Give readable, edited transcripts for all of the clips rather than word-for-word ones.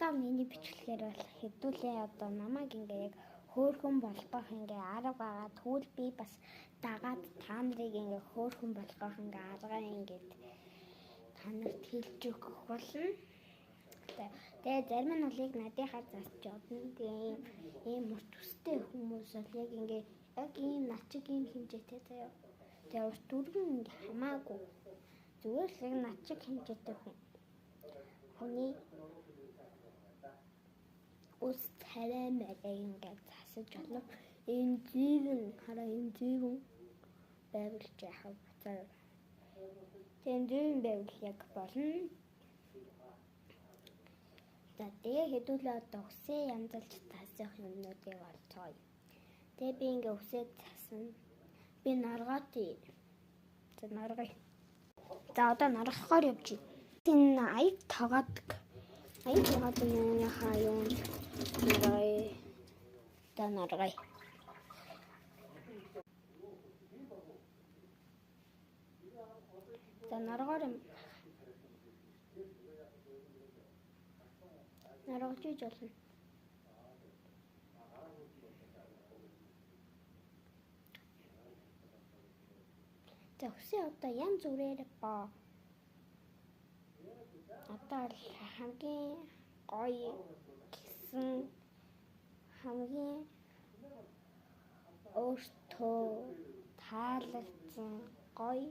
одоо миний бичлэгээр бол хэдүүлээ одоо намайг ингээ яг хөөрхөн болгох ингээ арга байгаа. Тэгвэл би бас дагаад та нарыг ингээ хөөрхөн болгох ингээ арга ингээд та нарт хэлж өгөх болно. Тэгээ зарим нь бол яг надынхаа засч одно. Тэгээ ийм урт үстэй хүмүүс бол яг ингээ яг ийм начиг ийм хэмжээтэй заяа. Тэгээ урт дүргэн ингээ хамаагүй. Зүгээр л яг начиг хэмжээтэй хүний ус царай мэрэг ингээ засаж болно. Ийм зэвэн хараа ийм зэвэн байвал яхав бацаа. Тэгээ зэвэн байвал яг болно. За тэгээ хэдүүлээ одоо үсээ янзалж таасах юмнуудыг олцгоё. Тэгээ би ингээ үсээ таасан. Би наргаатай. За наргая. За одоо наргахаар явж байна. Энэ аяг тогоодог. Аяг тогоодог юуныхаа юм наргая. За наргая. За наргаар юм. Наргаж иж болно. За үсээ одоо янз бүрээр боо. Одоо хамгийн гоё гэсэн хамгийн өөртөө таалагдсан гоё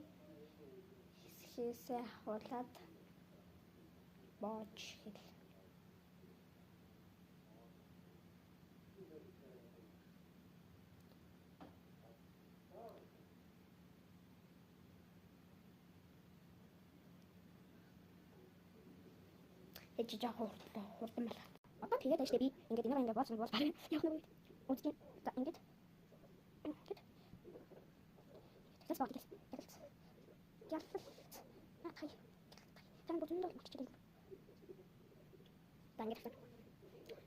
хэсгээс ахуулаад боож хэл. Ээж жаа хурдан байна. Одоо тэгээд ажлаа би ингээд ингээ боосон бол явах нүг үзчих. За ингээд. Тэс бод тэс. Яах вэ? Хай. Тань бодондоо мөчтэй. Тангэрсэн.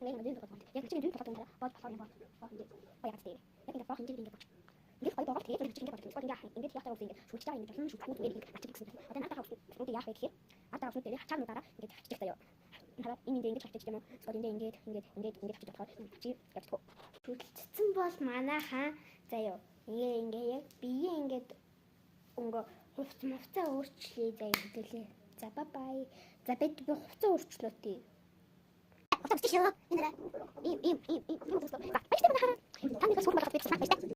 Нэг мэдэн байгаа. Яг чинь дүүт татсан дараа бод форм бод. Баяр тээ. Яг ингээ форм ингээ бод. Ингээд гоё бод тэгээд чинь ингээ бод. Спорт ингээ яах тавс ингээ шүлчтэй ингээ болсон шүлчүүд нэг ачиж гисэн. Одоо надад хавс. Нүд яах вэ гэхээр атаа хавс дээр хачаануудаараа ингээ хачиж заяа. Хараа энэ ингээ хачиж юм уу? Спорт ингээ хачиж болохоор чи ятгах. Шүлцсэн бол манайхаа заяа. Ингээ яг бие ингээд өнгө хувцаа өөрчлөе заяа хэлээ. За бай. За бид хувцас өөрчлөө тий. Хувцас шүү. Энэ ийм. За баярлалаа. Таны бас сүрмэг авах гэж байна.